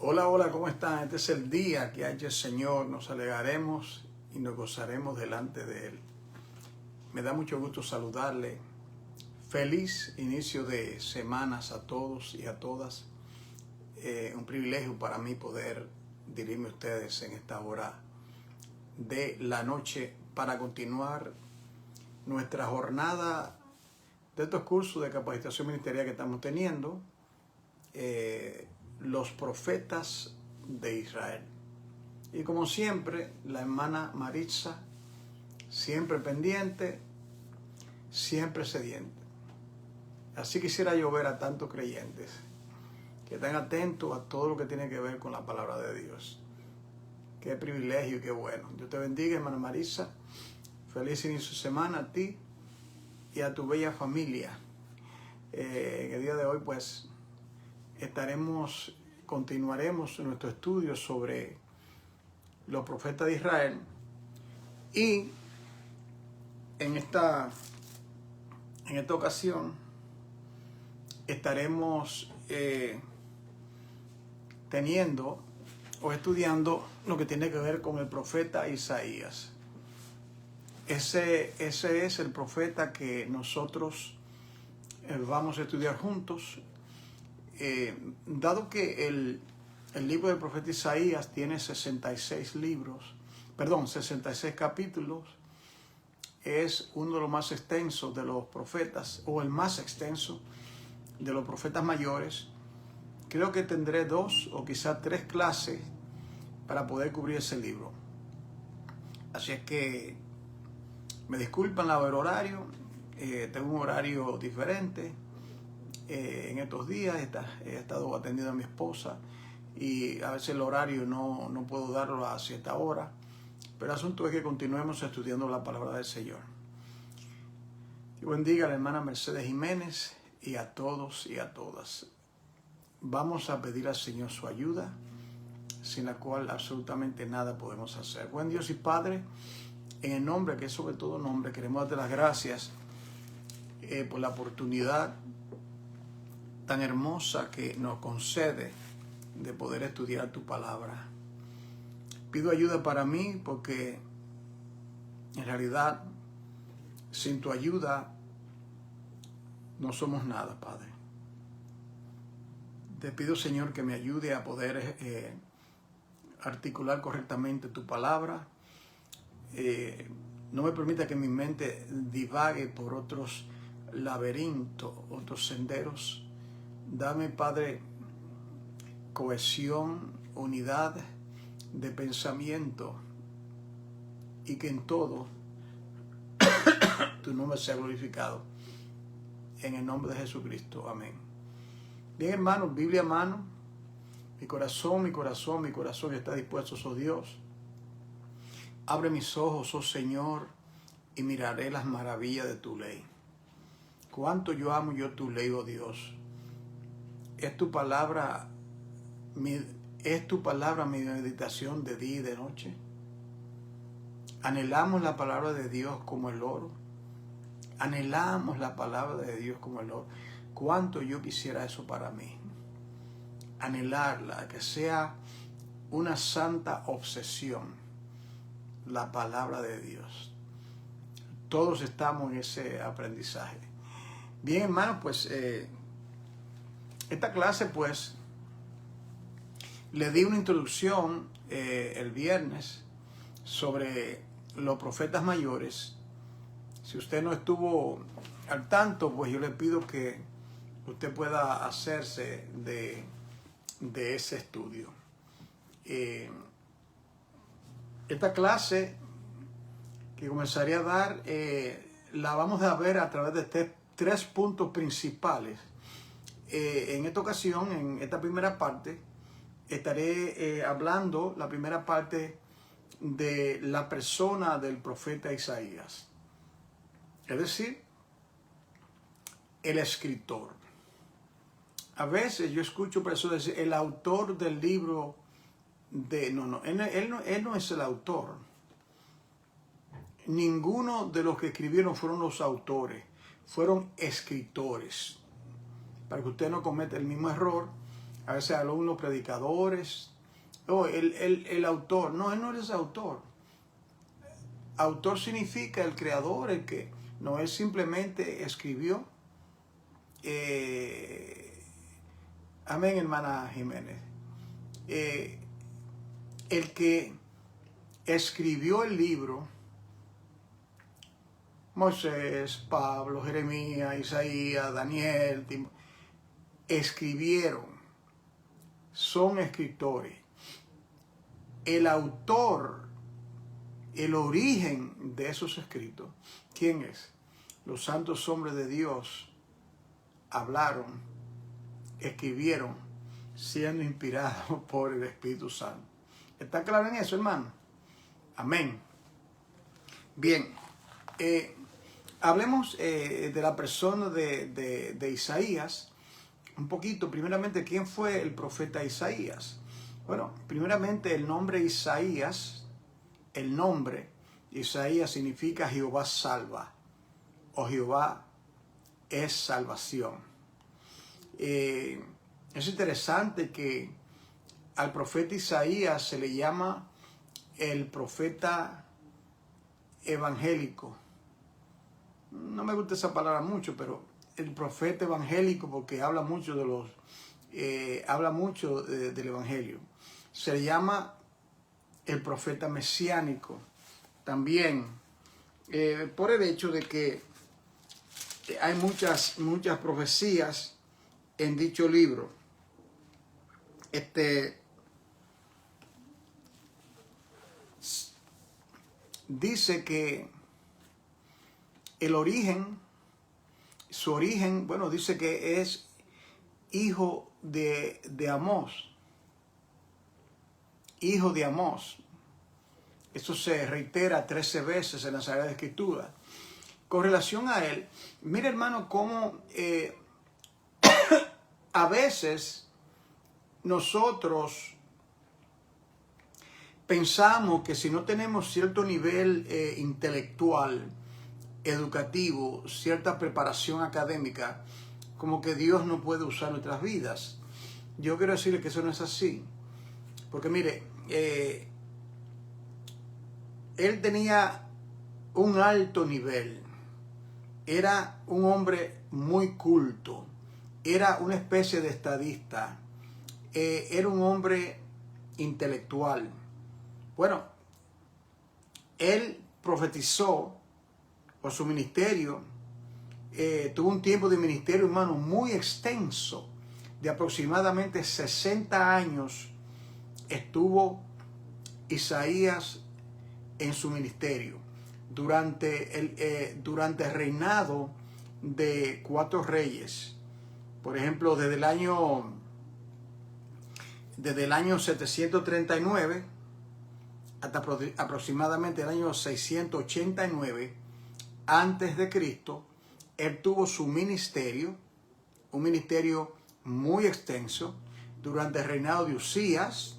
Hola, hola, ¿cómo están? Este es el día que ha hecho el Señor. Nos alegraremos y nos gozaremos delante de Él. Me da mucho gusto saludarle. Feliz inicio de semanas a todos y a todas. Un privilegio para mí poder dirigirme a ustedes en esta hora de la noche para continuar nuestra jornada de estos cursos de capacitación ministerial que estamos teniendo. Los profetas de Israel. Y como siempre, la hermana Maritza, siempre pendiente, siempre sediente. Así quisiera yo ver a tantos creyentes que estén atentos a todo lo que tiene que ver con la palabra de Dios. Qué privilegio y qué bueno. Dios te bendiga, hermana Maritza. Feliz inicio de semana a ti y a tu bella familia. En el día de hoy, pues, continuaremos nuestro estudio sobre los profetas de Israel, y en esta ocasión estaremos teniendo o estudiando lo que tiene que ver con el profeta Isaías. Ese es el profeta que nosotros vamos a estudiar juntos. Dado que el libro del profeta Isaías tiene 66 capítulos, es uno de los más extensos de los profetas, o el más extenso de los profetas mayores. Creo que tendré 2 o quizás 3 clases para poder cubrir ese libro. Así es que me disculpan el horario, tengo un horario diferente. En estos días he estado atendiendo a mi esposa y a veces el horario no puedo darlo a cierta hora, pero el asunto es que continuemos estudiando la palabra del Señor. Dios bendiga a la hermana Mercedes Jiménez y a todos y a todas. Vamos a pedir al Señor su ayuda, sin la cual absolutamente nada podemos hacer. Buen Dios y Padre, en el nombre que es sobre todo nombre, queremos darte las gracias por la oportunidad tan hermosa que nos concede de poder estudiar tu palabra. Pido ayuda para mí porque en realidad sin tu ayuda no somos nada, Padre. Te pido, Señor, que me ayude a poder articular correctamente tu palabra. No me permita que mi mente divague por otros laberintos, otros senderos. Dame, Padre, cohesión, unidad de pensamiento, y que en todo tu nombre sea glorificado. En el nombre de Jesucristo. Amén. Bien, hermanos, Biblia a mano. Mi corazón está dispuesto, oh Dios. Abre mis ojos, oh Señor, y miraré las maravillas de tu ley. Cuánto yo amo tu ley, oh Dios. Es tu palabra mi meditación de día y de noche. Anhelamos la palabra de Dios como el oro. Anhelamos la palabra de Dios como el oro. Cuánto yo quisiera eso para mí. Anhelarla, que sea una santa obsesión, la palabra de Dios. Todos estamos en ese aprendizaje. Bien, hermanos, pues esta clase, pues, le di una introducción el viernes sobre los profetas mayores. Si usted no estuvo al tanto, pues yo le pido que usted pueda hacerse de ese estudio. Esta clase que comenzaría a dar, la vamos a ver a través de 3 puntos principales. En esta ocasión, en esta primera parte, estaré hablando la primera parte de la persona del profeta Isaías. Es decir, el escritor. A veces yo escucho personas decir, el autor del libro de... No, él no es el autor. Ninguno de los que escribieron fueron los autores, fueron escritores. Para que usted no cometa el mismo error, A veces algunos predicadores. Oh, el autor. No, él no es autor. Autor significa el creador, el que no, él simplemente escribió. Amén, hermana Jiménez. El que escribió el libro, Moisés, Pablo, Jeremías, Isaías, Daniel, escribieron, son escritores. El autor, el origen de esos escritos, ¿quién es? Los santos hombres de Dios hablaron, escribieron, siendo inspirados por el Espíritu Santo. ¿Está claro en eso, hermano? Amén. Bien, hablemos de la persona de Isaías, un poquito. Primeramente, ¿quién fue el profeta Isaías? Bueno, primeramente el nombre Isaías, significa Jehová salva, o Jehová es salvación. Es interesante que al profeta Isaías se le llama el profeta evangélico. No me gusta esa palabra mucho, pero el profeta evangélico, porque habla mucho del evangelio. Se le llama el profeta mesiánico también, por el hecho de que hay muchas profecías en dicho libro. Dice que su origen, bueno, dice que es hijo de Amós. Hijo de Amós. Eso se reitera 13 veces en la Sagrada Escritura. Con relación a él, mira, hermano, cómo a veces nosotros pensamos que si no tenemos cierto nivel intelectual, educativo, cierta preparación académica, como que Dios no puede usar nuestras vidas. Yo quiero decirle que eso no es así. Porque mire, él tenía un alto nivel. Era un hombre muy culto. Era una especie de estadista. Era un hombre intelectual. Bueno, él profetizó por su ministerio. Tuvo un tiempo de ministerio, hermano, muy extenso. De aproximadamente 60 años estuvo Isaías en su ministerio. Durante el reinado de 4 reyes. Por ejemplo, desde el año 739 hasta aproximadamente el año 689 antes de Cristo, él tuvo su ministerio, un ministerio muy extenso, durante el reinado de Usías,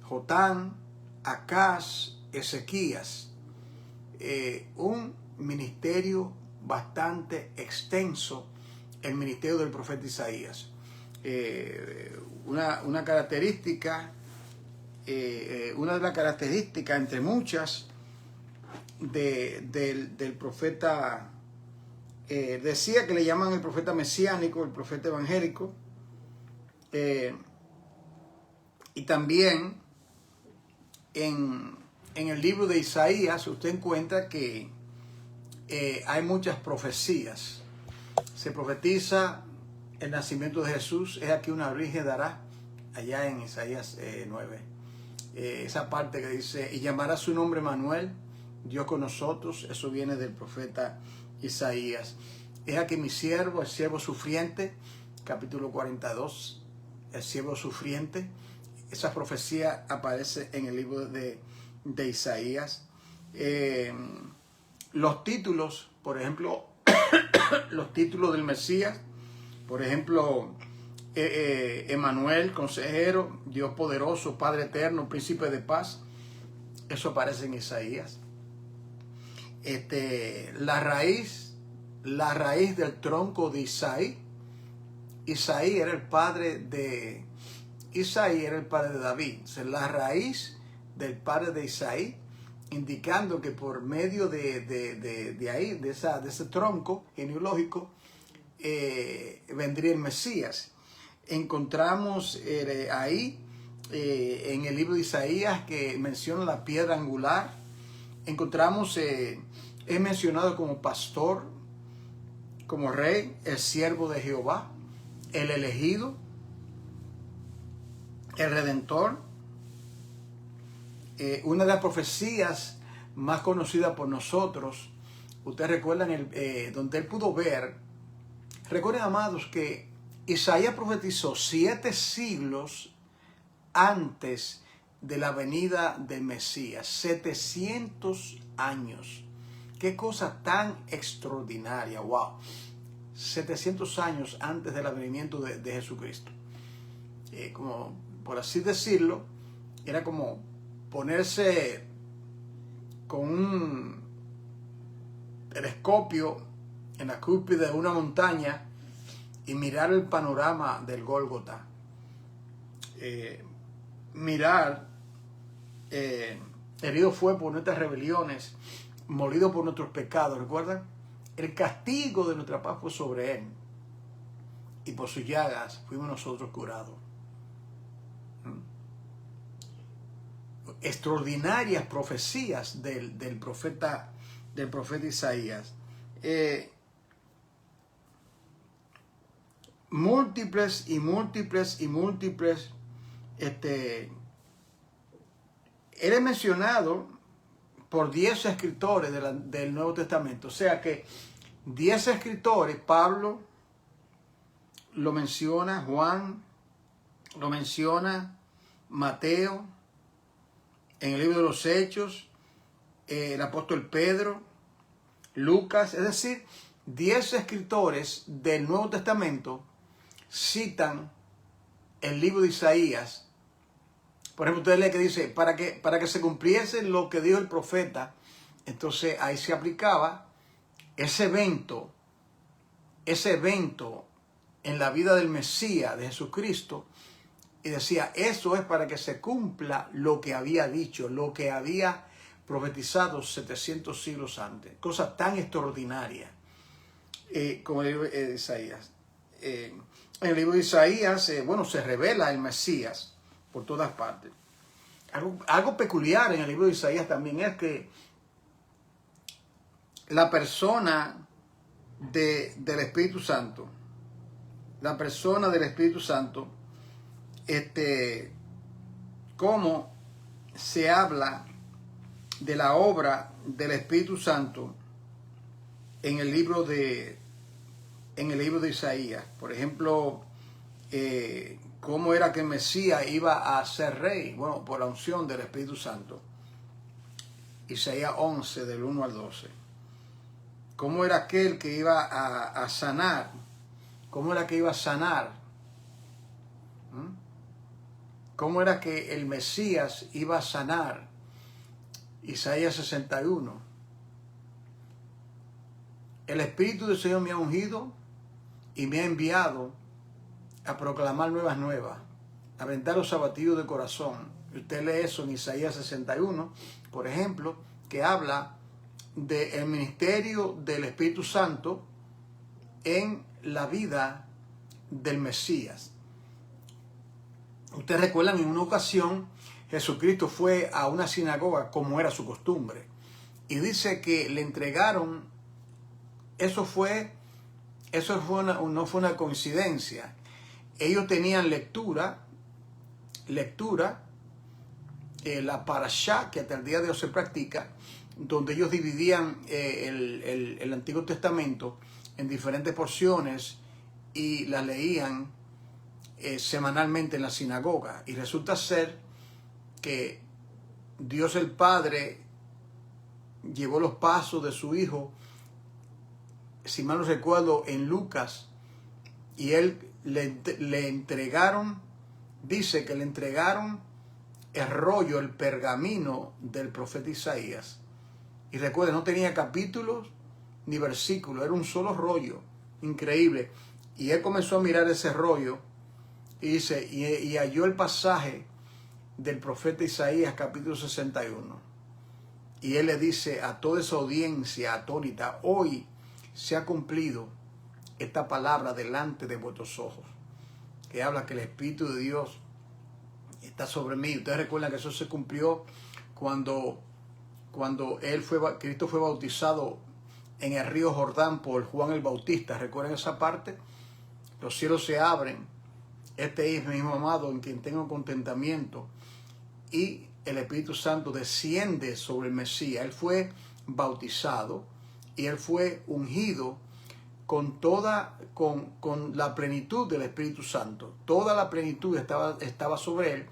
Jotán, Acaz, Ezequías. Un ministerio bastante extenso, el ministerio del profeta Isaías. Una característica, una de las características entre muchas del profeta, decía que le llaman el profeta mesiánico, el profeta evangélico, y también en el libro de Isaías usted encuentra que hay muchas profecías. Se profetiza el nacimiento de Jesús. Es aquí una virgen dará, allá en Isaías 9. Esa parte que dice, y llamará su nombre Manuel, Dios con nosotros. Eso viene del profeta Isaías. Es aquí mi siervo, el siervo sufriente, capítulo 42, el siervo sufriente. Esa profecía aparece en el libro de Isaías. Los títulos, por ejemplo, los títulos del Mesías, por ejemplo, Emmanuel, consejero, Dios poderoso, Padre eterno, príncipe de paz, eso aparece en Isaías. La raíz del tronco de Isaí. Isaí era el padre Isaí era el padre de David. O sea, la raíz del padre de Isaí, indicando que por medio de ahí, de ese tronco genealógico, vendría el Mesías. Encontramos ahí en el libro de Isaías que menciona la piedra angular. Encontramos, es mencionado como pastor, como rey, el siervo de Jehová, el elegido, el redentor. Una de las profecías más conocidas por nosotros, ustedes recuerdan donde él pudo ver. Recuerden, amados, que Isaías profetizó 7 siglos antes de la venida del Mesías. 700 años. Qué cosa tan extraordinaria. Wow. 700 años antes del advenimiento de Jesucristo. Como por así decirlo, era como ponerse con un telescopio en la cúspide de una montaña y mirar el panorama del Gólgota. Mirar, herido fue por nuestras rebeliones, molido por nuestros pecados. ¿Recuerdan? El castigo de nuestra paz fue sobre él, y por sus llagas fuimos nosotros curados. Extraordinarias profecías del profeta Isaías. Múltiples. Él es mencionado por 10 escritores del Nuevo Testamento. O sea que 10 escritores, Pablo lo menciona, Juan lo menciona, Mateo, en el libro de los Hechos, el apóstol Pedro, Lucas, es decir, 10 escritores del Nuevo Testamento citan el libro de Isaías. Por ejemplo, ustedes leen que dice, para que se cumpliese lo que dijo el profeta. Entonces ahí se aplicaba ese evento en la vida del Mesías, de Jesucristo, y decía, eso es para que se cumpla lo que había dicho, lo que había profetizado 700 siglos antes. Cosa tan extraordinaria como el libro de Isaías. En el libro de Isaías, se revela el Mesías por todas partes. Algo peculiar en el libro de Isaías también es que la persona del Espíritu Santo, cómo se habla de la obra del Espíritu Santo en el libro de Isaías. Por ejemplo, cómo era que el Mesías iba a ser rey. Bueno, por la unción del Espíritu Santo. Isaías 11, del 1 al 12. Cómo era aquel que iba a sanar. Cómo era que iba a sanar. Cómo era que el Mesías iba a sanar. Isaías 61. El Espíritu del Señor me ha ungido y me ha enviado a proclamar nuevas, a vendar los abatidos de corazón. Usted lee eso en Isaías 61, por ejemplo, que habla del ministerio del Espíritu Santo en la vida del Mesías. Ustedes recuerdan, en una ocasión Jesucristo fue a una sinagoga como era su costumbre y dice que le entregaron, no fue una coincidencia. Ellos tenían lectura, la parashá, que hasta el día de hoy se practica, donde ellos dividían el Antiguo Testamento en diferentes porciones y las leían semanalmente en la sinagoga. Y resulta ser que Dios el Padre llevó los pasos de su Hijo, si mal no recuerdo, en Lucas, y él le entregaron, dice que le entregaron el rollo, el pergamino del profeta Isaías. Y recuerden, no tenía capítulos ni versículos, era un solo rollo, increíble. Y él comenzó a mirar ese rollo Y dice, y halló el pasaje del profeta Isaías capítulo 61. Y él le dice a toda esa audiencia atónita, hoy se ha cumplido esta palabra delante de vuestros ojos, que habla que el Espíritu de Dios está sobre mí. Ustedes recuerdan que eso se cumplió cuando Cristo fue bautizado en el río Jordán por Juan el Bautista. ¿Recuerdan esa parte? Los cielos se abren. Este es mi Hijo amado en quien tengo contentamiento. Y el Espíritu Santo desciende sobre el Mesías. Él fue bautizado y él fue ungido con la plenitud del Espíritu Santo. Toda la plenitud estaba sobre él.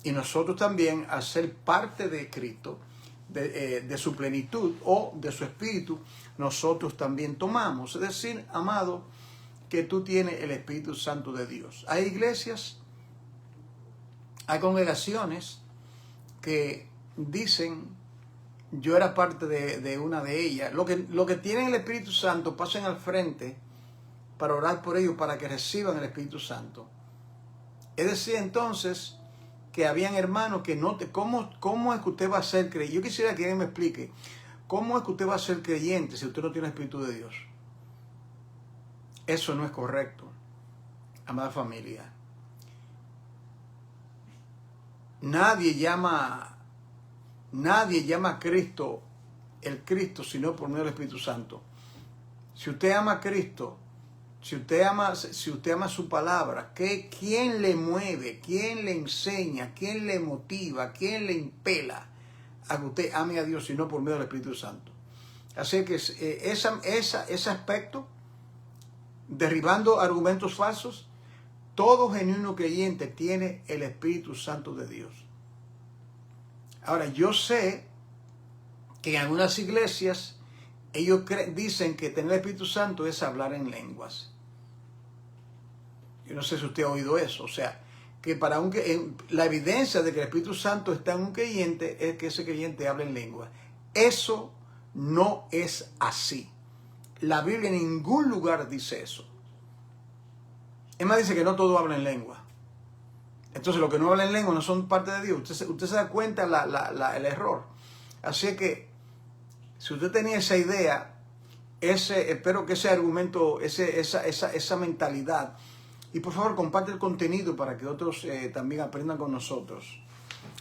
Y nosotros también, al ser parte de Cristo, de su plenitud o de su Espíritu, nosotros también tomamos. Es decir, amado, que tú tienes el Espíritu Santo de Dios. Hay iglesias, hay congregaciones que dicen, yo era parte de una de ellas. Lo que tienen el Espíritu Santo, pasen al frente para orar por ellos, para que reciban el Espíritu Santo. Es decir, entonces, que habían hermanos que no te... ¿Cómo es que usted va a ser creyente? Yo quisiera que alguien me explique, ¿cómo es que usted va a ser creyente si usted no tiene el Espíritu de Dios? Eso no es correcto, amada familia. Nadie llama a Cristo el Cristo, sino por medio del Espíritu Santo. Si usted ama a Cristo, si usted ama su palabra, ¿quién le mueve? ¿Quién le enseña? ¿Quién le motiva? ¿Quién le impela a que usted ame a Dios, sino por medio del Espíritu Santo? Así que ese aspecto, derribando argumentos falsos, todo genuino creyente tiene el Espíritu Santo de Dios. Ahora, yo sé que en algunas iglesias ellos dicen que tener el Espíritu Santo es hablar en lenguas. Yo no sé si usted ha oído eso. O sea, que la evidencia de que el Espíritu Santo está en un creyente es que ese creyente habla en lengua. Eso no es así. La Biblia en ningún lugar dice eso. Es más, dice que no todos hablan en lengua. Entonces, los que no hablan en lengua no son parte de Dios. Usted se da cuenta el error. Así que, si usted tenía esa idea, espero que ese argumento, esa mentalidad, y por favor comparte el contenido para que otros también aprendan con nosotros.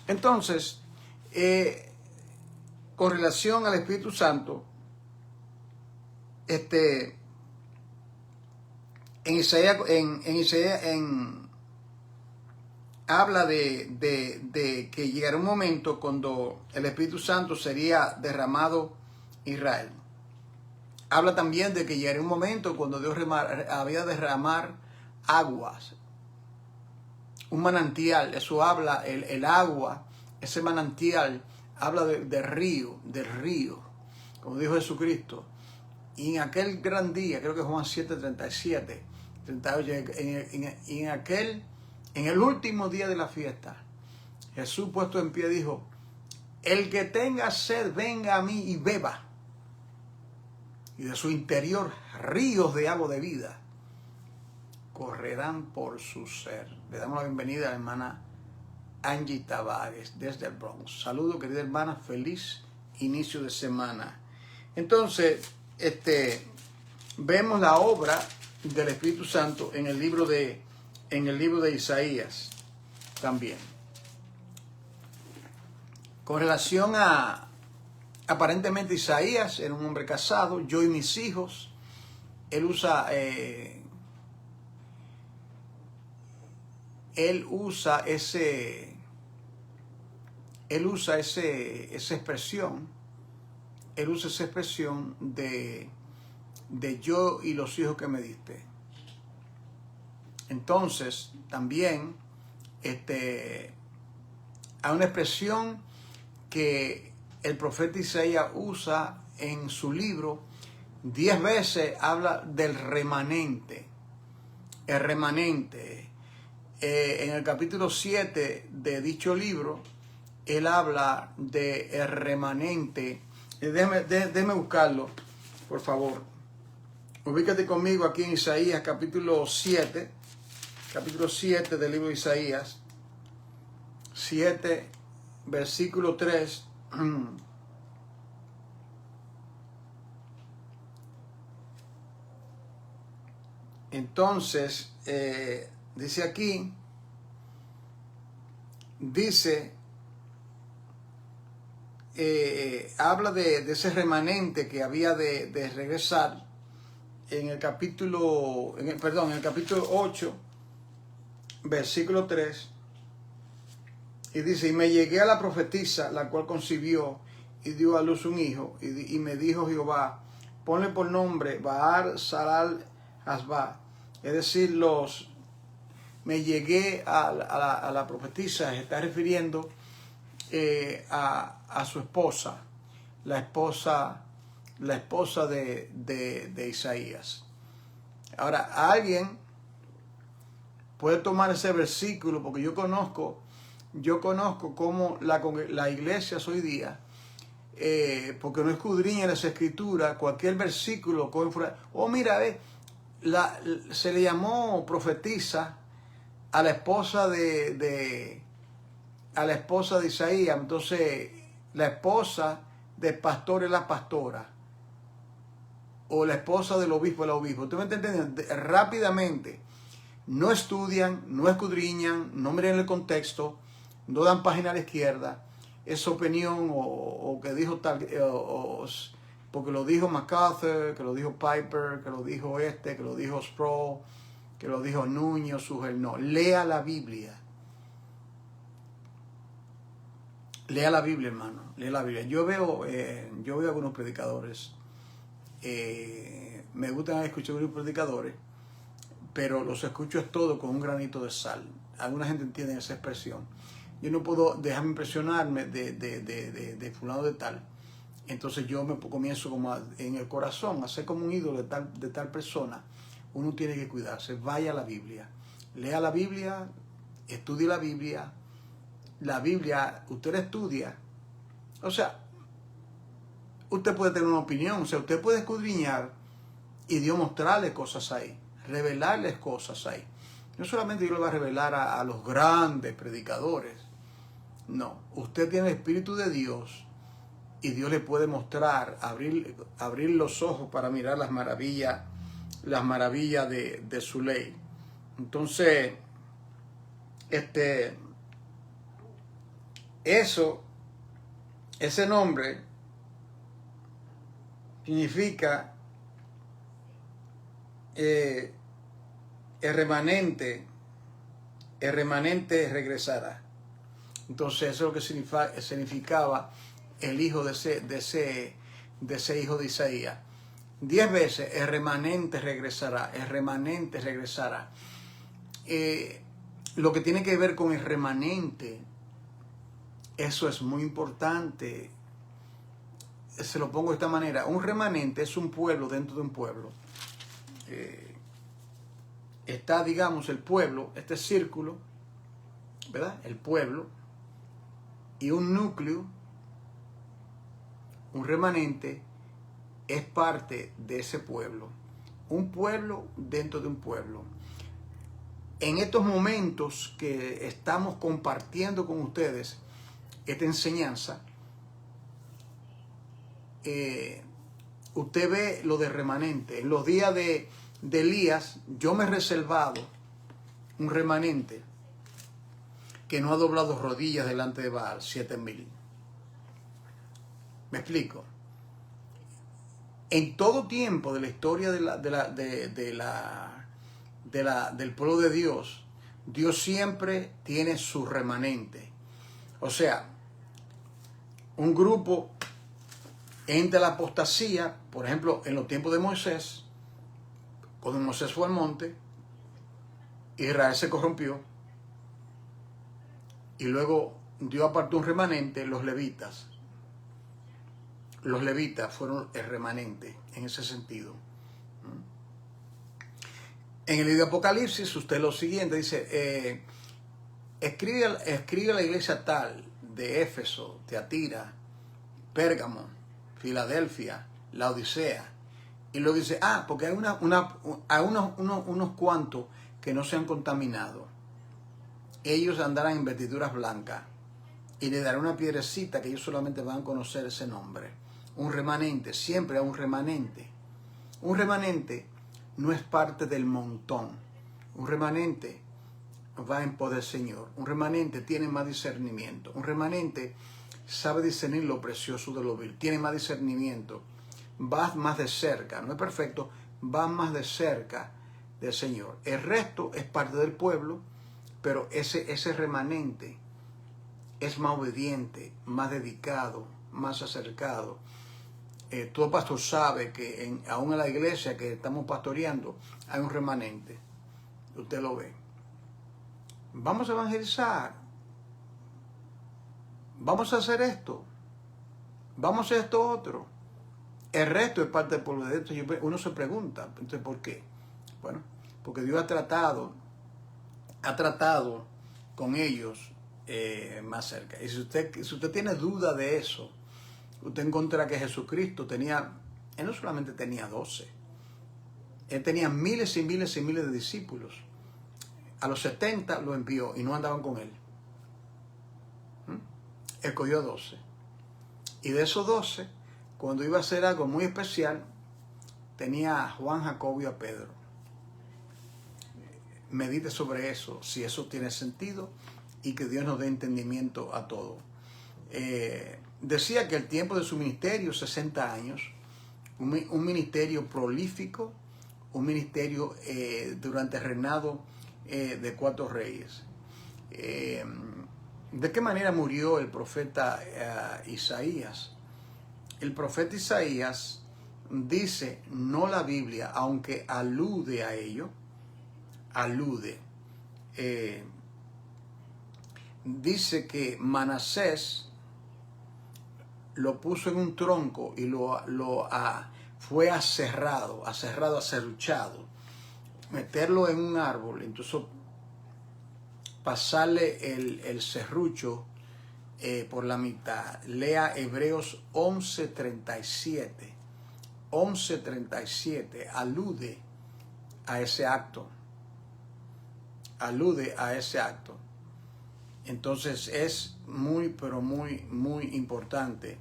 Entonces, con relación al Espíritu Santo, en Isaías habla de que llegará un momento cuando el Espíritu Santo sería derramado en Israel. Habla también de que llegará un momento cuando Dios había de derramar aguas, un manantial. Eso habla, el agua, ese manantial, habla del río, como dijo Jesucristo. Y en aquel gran día, creo que Juan 7, 37, 38, en el último día de la fiesta, Jesús puesto en pie dijo, el que tenga sed, venga a mí y beba. Y de su interior ríos de agua de vida correrán por su ser. Le damos la bienvenida a la hermana Angie Tavares desde el Bronx. Saludos, querida hermana, feliz inicio de semana. Entonces, vemos la obra del Espíritu Santo en el libro de Isaías también. Con relación a, aparentemente Isaías era un hombre casado, yo y mis hijos. Él usa esa expresión de yo y los hijos que me diste. Entonces, también hay una expresión que el profeta Isaías usa en su libro. 10 veces habla del remanente. El remanente. En el capítulo 7 de dicho libro, él habla del remanente. Déjeme buscarlo, por favor. Ubícate conmigo aquí en Isaías capítulo 7. capítulo 7 del libro de Isaías, 7, versículo 3. Entonces, dice aquí, habla de ese remanente que había de regresar en el capítulo, en el capítulo 8, versículo 3, y dice, y me llegué a la profetisa, la cual concibió y dio a luz un hijo, y me dijo Jehová, ponle por nombre Baal Salal Hasba, es decir, me llegué a la profetisa, se está refiriendo a su esposa, la esposa de Isaías. Ahora, alguien puede tomar ese versículo, porque yo conozco cómo la iglesia hoy día, porque no escudriña las escrituras, cualquier versículo, mira, se le llamó profetisa a la esposa de Isaías. Entonces, la esposa del pastor es la pastora, o la esposa del obispo es el obispo. ¿Tú me estás entendiendo? Rápidamente, no estudian, no escudriñan, no miran el contexto, no dan página a la izquierda, es opinión o que dijo tal, porque lo dijo MacArthur, que lo dijo Piper, que lo dijo que lo dijo Sproul, que lo dijo Núñez, Sugel. No, lea la Biblia. Lea la Biblia, hermano, lea la Biblia. Yo veo algunos predicadores, me gustan escuchar algunos predicadores, pero los escucho es todo con un granito de sal. Alguna gente entiende esa expresión. Yo no puedo dejarme impresionarme de fulano de tal. Entonces yo me comienzo como en el corazón a ser como un ídolo de tal persona. Uno tiene que cuidarse. Vaya a la Biblia. Lea la Biblia, estudie la Biblia. La Biblia, usted la estudia. O sea, usted puede tener una opinión. O sea, usted puede escudriñar y Dios mostrarle cosas ahí, revelarles cosas ahí. No solamente Dios le va a revelar a los grandes predicadores. No, usted tiene el Espíritu de Dios y Dios le puede mostrar, abrir los ojos para mirar las maravillas de su ley. Entonces, ese nombre significa el remanente regresará. Entonces eso es lo que significaba el hijo de ese hijo de Isaías. 10 veces el remanente regresará, el remanente regresará. Lo que tiene que ver con el remanente, eso es muy importante. Se lo pongo de esta manera. Un remanente es un pueblo dentro de un pueblo. Está, digamos, el pueblo, este círculo, ¿verdad? El pueblo y un núcleo, un remanente, es parte de ese pueblo. Un pueblo dentro de un pueblo. En estos momentos que estamos compartiendo con ustedes esta enseñanza, usted ve lo de remanente. En los días de Elías, yo me he reservado un remanente que no ha doblado rodillas delante de Baal, 7,000. ¿Me explico? En todo tiempo de la historia del pueblo de Dios, Dios siempre tiene su remanente. O sea, un grupo entra a la apostasía, por ejemplo, en los tiempos de Moisés, cuando Moisés fue al monte, Israel se corrompió, y luego Dios apartó un remanente, los levitas. Los levitas fueron el remanente en ese sentido. En el libro de Apocalipsis, usted lo siguiente, dice, escribe a la iglesia tal de Éfeso, Teatira, Pérgamo, Filadelfia, la Odisea. Y luego dice, porque hay unos cuantos que no se han contaminado. Ellos andarán en vestiduras blancas y le dará una piedrecita que ellos solamente van a conocer ese nombre. Un remanente, siempre hay un remanente. Un remanente no es parte del montón. Un remanente va en pos del Señor. Un remanente tiene más discernimiento. Un remanente sabe discernir lo precioso de lo vil. Tiene más discernimiento. Va más de cerca. No es perfecto, va más de cerca del Señor. El resto es parte del pueblo, pero ese remanente es más obediente, más dedicado, más acercado. Todo pastor sabe que aún en la iglesia que estamos pastoreando hay un remanente. Usted lo ve. Vamos a evangelizar. Vamos a hacer esto. Vamos a hacer esto otro. El resto es parte del pueblo de Dios. Uno se pregunta, entonces, ¿por qué? Bueno, porque Dios ha tratado con ellos más cerca. Y si usted tiene duda de eso, usted encontrará que Jesucristo él no solamente tenía 12, él tenía miles y miles y miles de discípulos. A los 70 lo envió y no andaban con él. Él cogió 12. Y de esos 12, cuando iba a hacer algo muy especial, tenía a Juan, Jacobo y a Pedro. Medite sobre eso, si eso tiene sentido, y que Dios nos dé entendimiento a todo. Decía que el tiempo de su ministerio, 60 años, un ministerio prolífico, un ministerio durante el reinado de 4 reyes. ¿De qué manera murió el profeta Isaías? El profeta Isaías dice, no la Biblia, aunque alude a ello, dice que Manasés lo puso en un tronco y fue aserrado, aserruchado, meterlo en un árbol, entonces pasarle el serrucho por la mitad. Lea Hebreos 11:37. 11:37 alude a ese acto. Entonces es muy, pero muy, muy importante.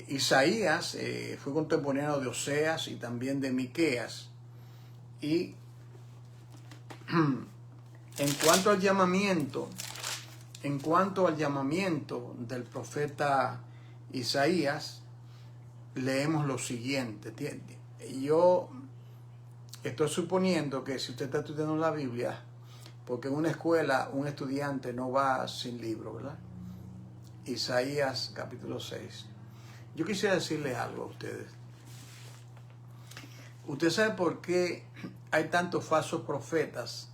Isaías fue contemporáneo de Oseas y también de Miqueas. Y en cuanto al llamamiento del profeta Isaías, leemos lo siguiente. Yo estoy suponiendo que si usted está estudiando la Biblia, porque en una escuela un estudiante no va sin libro, ¿verdad? Isaías capítulo 6. Yo quisiera decirle algo a ustedes. ¿Usted sabe por qué hay tantos falsos profetas?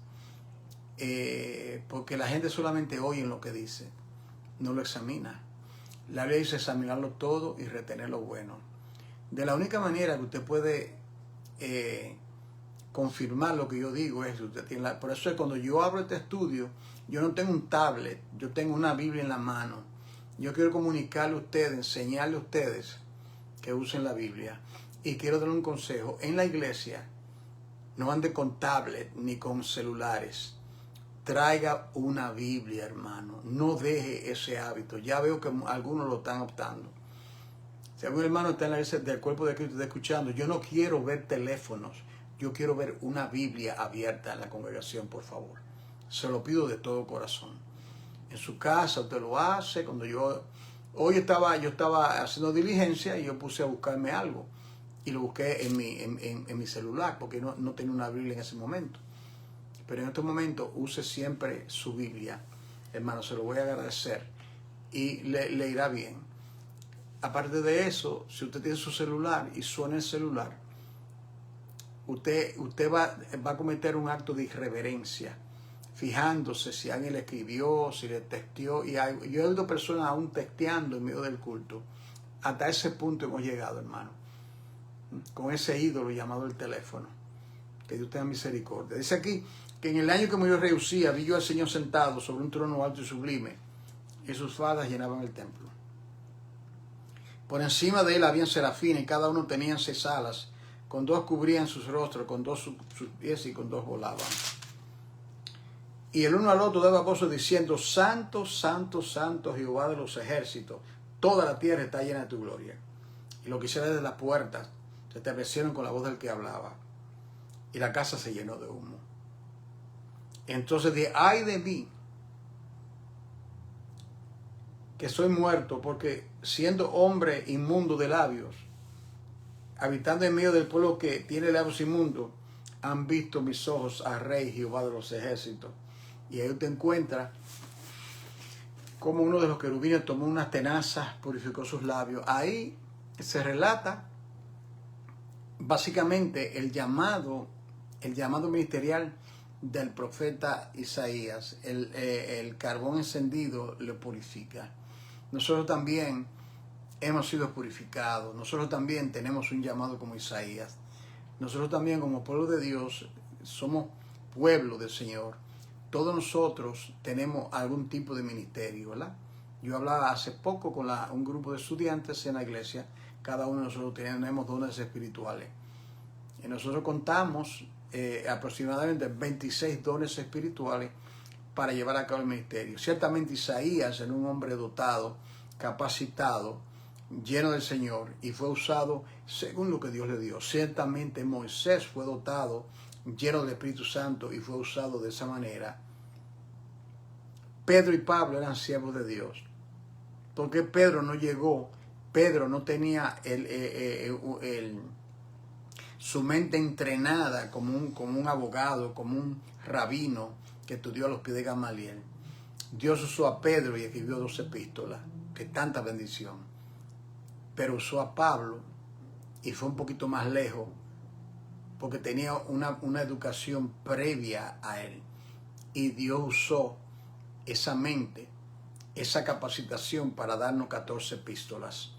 Porque la gente solamente oye lo que dice, no lo examina. La Biblia dice examinarlo todo y retener lo bueno. De la única manera que usted puede confirmar lo que yo digo es que usted tiene por eso es cuando yo abro este estudio, yo no tengo un tablet, yo tengo una Biblia en la mano. Yo quiero comunicarle a ustedes, enseñarle a ustedes que usen la Biblia. Y quiero darle un consejo. En la iglesia, no ande con tablet ni con celulares. Traiga una Biblia, hermano. No deje ese hábito. Ya veo que algunos lo están optando. Si algún hermano está en la iglesia del cuerpo de Cristo, está escuchando, yo no quiero ver teléfonos. Yo quiero ver una Biblia abierta en la congregación, por favor. Se lo pido de todo corazón. En su casa usted lo hace. Hoy yo estaba haciendo diligencia y yo puse a buscarme algo. Y lo busqué en mi celular porque no tenía una Biblia en ese momento. Pero en este momento use siempre su Biblia. Hermano, se lo voy a agradecer. Y le irá bien. Aparte de eso, si usted tiene su celular y suena el celular, usted va a cometer un acto de irreverencia, fijándose si alguien le escribió, si le texteó. Y yo he oído personas aún texteando en medio del culto. Hasta ese punto hemos llegado, hermano. Con ese ídolo llamado el teléfono. Que Dios tenga misericordia. Dice aquí que en el año que murió rey Usías, vi yo al Señor sentado sobre un trono alto y sublime, y sus faldas llenaban el templo. Por encima de él habían serafines, y cada uno tenía 6 alas. con dos cubrían sus rostros, con dos sus pies y con dos volaban. Y el uno al otro daba voces diciendo, Santo, Santo, Santo, Jehová de los ejércitos, toda la tierra está llena de tu gloria. Y lo que hicieron desde las puertas se estremecieron con la voz del que hablaba, y la casa se llenó de humo. Entonces dije, ay de mí, que soy muerto, porque siendo hombre inmundo de labios, habitando en medio del pueblo que tiene labios inmundos, han visto mis ojos al Rey Jehová de los ejércitos. Y ahí te encuentras como uno de los querubines tomó unas tenazas, purificó sus labios. Ahí se relata básicamente el llamado ministerial del profeta Isaías. El carbón encendido lo purifica. Nosotros también hemos sido purificados. Nosotros también tenemos un llamado como Isaías. Nosotros también como pueblo de Dios somos pueblo del Señor. Todos nosotros tenemos algún tipo de ministerio, ¿verdad? Yo hablaba hace poco con un grupo de estudiantes en la iglesia. Cada uno de nosotros tenemos dones espirituales. Y nosotros contamos aproximadamente 26 dones espirituales para llevar a cabo el ministerio. Ciertamente Isaías era un hombre dotado, capacitado, lleno del Señor, y fue usado según lo que Dios le dio. Ciertamente Moisés fue dotado, lleno del Espíritu Santo, y fue usado de esa manera. Pedro y Pablo eran siervos de Dios. Porque Pedro no llegó, Pedro no tenía su mente entrenada como un abogado, como un rabino que estudió a los pies de Gamaliel. Dios usó a Pedro y escribió 2 epístolas, que tanta bendición. Pero usó a Pablo y fue un poquito más lejos porque tenía una educación previa a él. Y Dios usó esa mente, esa capacitación para darnos 14 epístolas.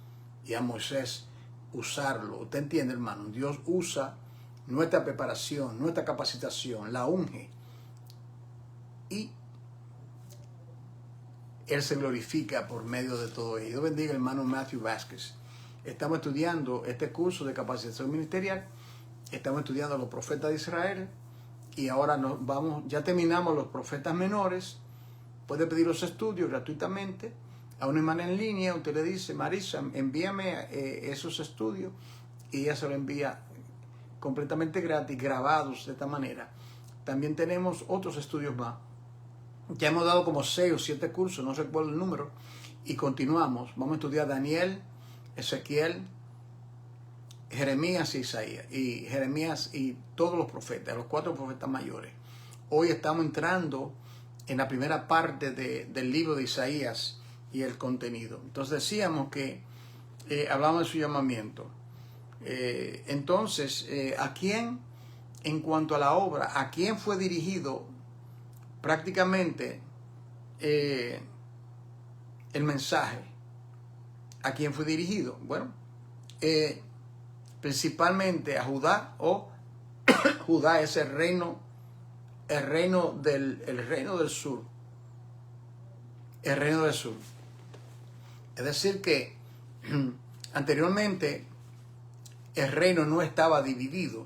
Y a Moisés usarlo. ¿Usted entiende, hermano? Dios usa nuestra preparación, nuestra capacitación, la unge. Y Él se glorifica por medio de todo ello. Dios bendiga al hermano Matthew Vázquez. Estamos estudiando este curso de capacitación ministerial. Estamos estudiando a los profetas de Israel. Y ahora ya terminamos los profetas menores. Puede pedir los estudios gratuitamente a una hermana en línea. Usted le dice, Marisa, envíame esos estudios, y ella se lo envía completamente gratis, grabados de esta manera. También tenemos otros estudios más. Ya hemos dado como 6 o 7 cursos, no recuerdo el número, y continuamos. Vamos a estudiar Daniel, Ezequiel, Jeremías y Isaías, y Jeremías y todos los profetas, los 4 profetas mayores. Hoy estamos entrando en la primera parte del libro de Isaías y el contenido. Entonces decíamos que hablamos de su llamamiento. Entonces, ¿a quién, en cuanto a la obra, a quién fue dirigido prácticamente el mensaje? ¿A quién fue dirigido? Bueno, principalmente a Judá, o Judá es el reino del sur. El reino del sur. Es decir que anteriormente el reino no estaba dividido.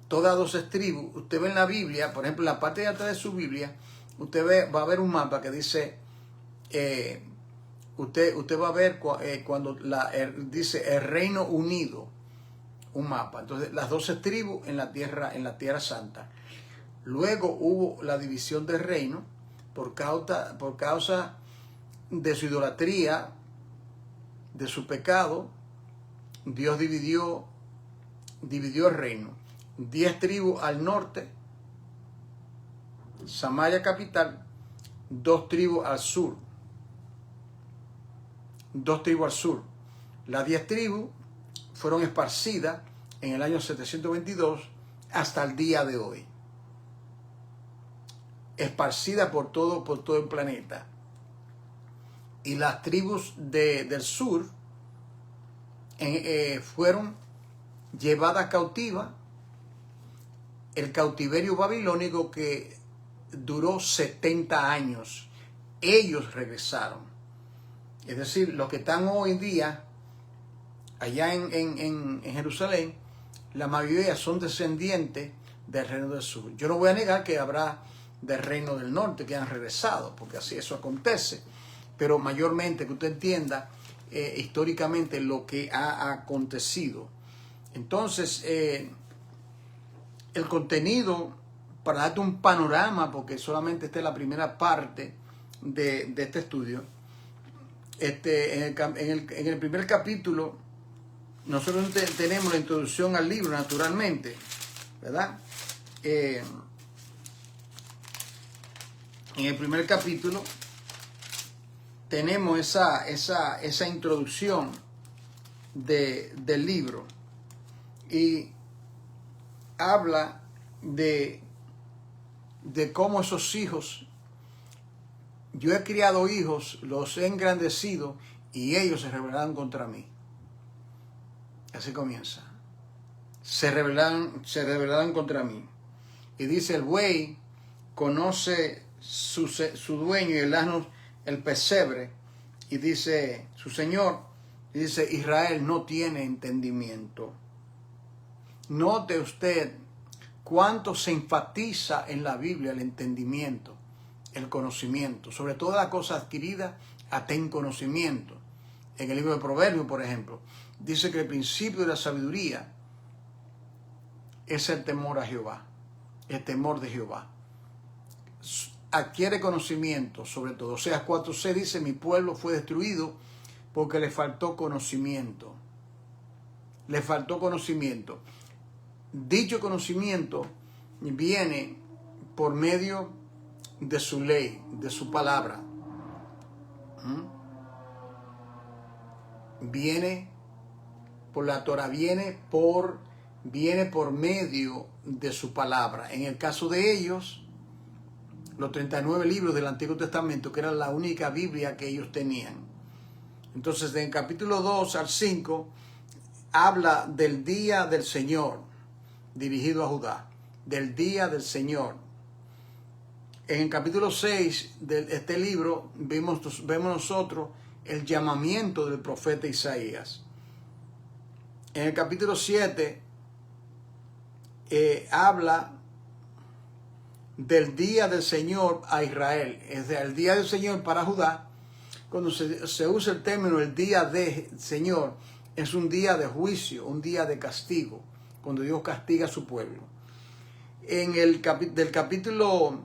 Todas 12 tribus, usted ve en la Biblia, por ejemplo, en la parte de atrás de su Biblia, va a ver un mapa que dice, usted va a ver cuando dice el Reino Unido, un mapa. Entonces, las 12 tribus en la Tierra Santa. Luego hubo la división del reino por causa de su idolatría, de su pecado. Dios dividió el reino. 10 tribus al norte, Samaria capital, 2 tribus al sur. 2 tribus al sur. Las 10 tribus fueron esparcidas en el año 722 hasta el día de hoy. Esparcidas por todo el planeta. Y las tribus del sur fueron llevadas cautivas. El cautiverio babilónico, que duró 70 años. Ellos regresaron. Es decir, los que están hoy en día allá en Jerusalén, la mayoría son descendientes del reino del sur. Yo no voy a negar que habrá del reino del norte que han regresado, porque así eso acontece, pero mayormente que usted entienda históricamente lo que ha acontecido. Entonces, el contenido, para darte un panorama, porque solamente esta es la primera parte de este estudio, en el primer capítulo, nosotros tenemos la introducción al libro, naturalmente, ¿verdad? En el primer capítulo tenemos esa introducción del libro y habla de cómo esos hijos, yo he criado hijos, los he engrandecido y ellos se rebelaron contra mí. Así comienza. Se rebelaron contra mí. Y dice, el buey conoce su dueño y el asno el pesebre. Y dice su señor, y dice, Israel no tiene entendimiento. Note usted cuánto se enfatiza en la Biblia el entendimiento, el conocimiento. Sobre toda la cosa adquirida, ten conocimiento. En el libro de Proverbios, por ejemplo, dice que el principio de la sabiduría es el temor a Jehová, el temor de Jehová. Adquiere conocimiento sobre todo. Oseas 4:6 dice, mi pueblo fue destruido porque le faltó conocimiento. Le faltó conocimiento. Dicho conocimiento viene por medio de su ley, de su palabra. Viene por la Torah, viene por medio de su palabra. En el caso de ellos, los 39 libros del Antiguo Testamento, que era la única Biblia que ellos tenían. Entonces, en el capítulo 2 al 5, habla del día del Señor, dirigido a Judá, del día del Señor. En el capítulo 6 de este libro, vemos nosotros el llamamiento del profeta Isaías. En el capítulo 7 habla del día del Señor a Israel. Es decir, el día del Señor para Judá, cuando se usa el término el día del Señor, es un día de juicio, un día de castigo, cuando Dios castiga a su pueblo. Del capítulo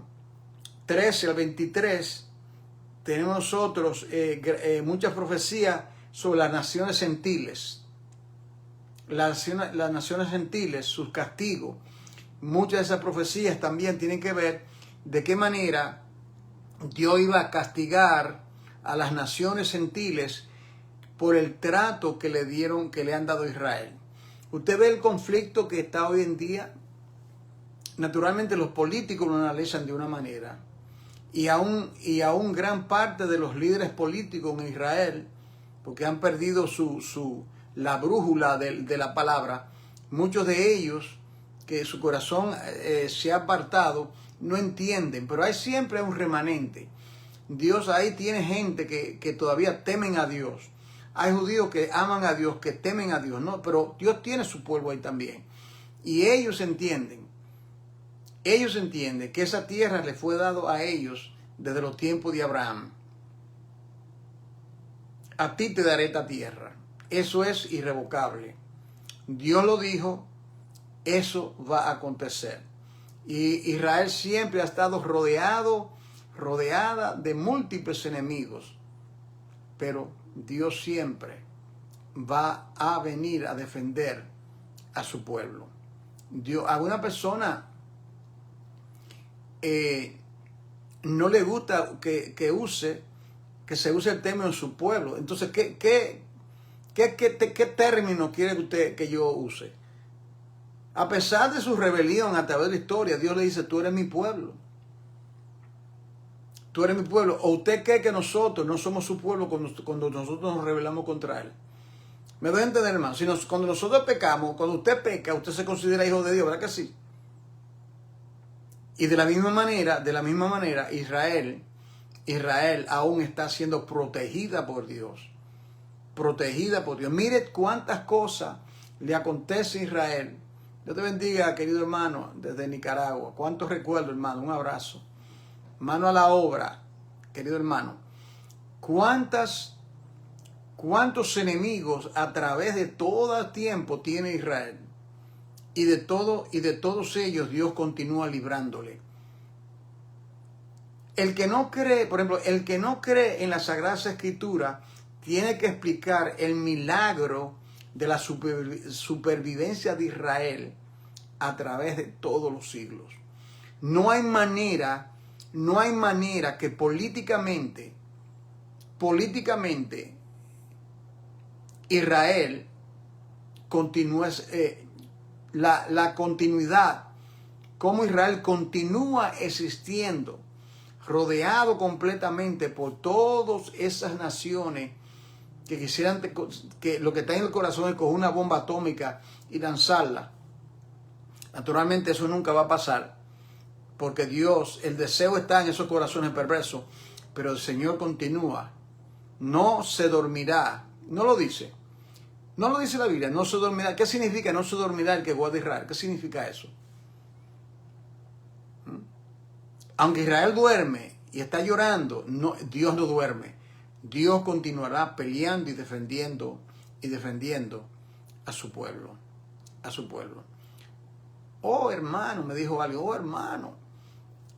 13 al 23 tenemos nosotros muchas profecías sobre las naciones gentiles. Las naciones gentiles, sus castigos. Muchas de esas profecías también tienen que ver de qué manera Dios iba a castigar a las naciones gentiles por el trato que le han dado a Israel. Usted ve el conflicto que está hoy en día. Naturalmente los políticos lo analizan de una manera. Y aún gran parte de los líderes políticos en Israel, porque han perdido la brújula de la palabra, muchos de ellos, que su corazón se ha apartado, no entienden, pero hay siempre un remanente. Dios ahí tiene gente que todavía temen a Dios. Hay judíos que aman a Dios, que temen a Dios, ¿no? Pero Dios tiene su pueblo ahí también. Y ellos entienden que esa tierra le fue dado a ellos desde los tiempos de Abraham. A ti te daré esta tierra. Eso es irrevocable. Dios lo dijo, eso va a acontecer. Y Israel siempre ha estado rodeada de múltiples enemigos. Pero Dios siempre va a venir a defender a su pueblo. A una persona no le gusta que se use el término en su pueblo. Entonces, ¿qué término quiere usted que yo use? A pesar de su rebelión a través de la historia, Dios le dice, tú eres mi pueblo. Tú eres mi pueblo. ¿O usted cree que nosotros no somos su pueblo cuando nosotros nos rebelamos contra él? ¿Me doy a entender, hermano? Cuando nosotros pecamos, cuando usted peca, usted se considera hijo de Dios, ¿verdad que sí? Y de la misma manera, Israel aún está siendo protegida por Dios. Protegida por Dios. Mire cuántas cosas le acontece a Israel Dios te bendiga, querido hermano, desde Nicaragua. ¿Cuántos recuerdos, hermano? Un abrazo. Mano a la obra, querido hermano. ¿Cuántos enemigos a través de todo el tiempo tiene Israel? Y de todos ellos Dios continúa librándole. El que no cree, por ejemplo, el que no cree en la Sagrada Escritura tiene que explicar el milagro de la supervivencia de Israel a través de todos los siglos. No hay manera que políticamente Israel continúe, la continuidad, cómo Israel continúa existiendo, rodeado completamente por todas esas naciones que quisieran, que lo que está en el corazón es coger una bomba atómica y lanzarla. Naturalmente eso nunca va a pasar, porque Dios, el deseo está en esos corazones perversos, pero el Señor continúa, no se dormirá, no lo dice la Biblia, no se dormirá. ¿Qué significa no se dormirá el que guarda Israel? ¿Qué significa eso? Aunque Israel duerme y está llorando, no, Dios no duerme. Dios continuará peleando y defendiendo a su pueblo. Oh, hermano, me dijo algo. Oh, hermano,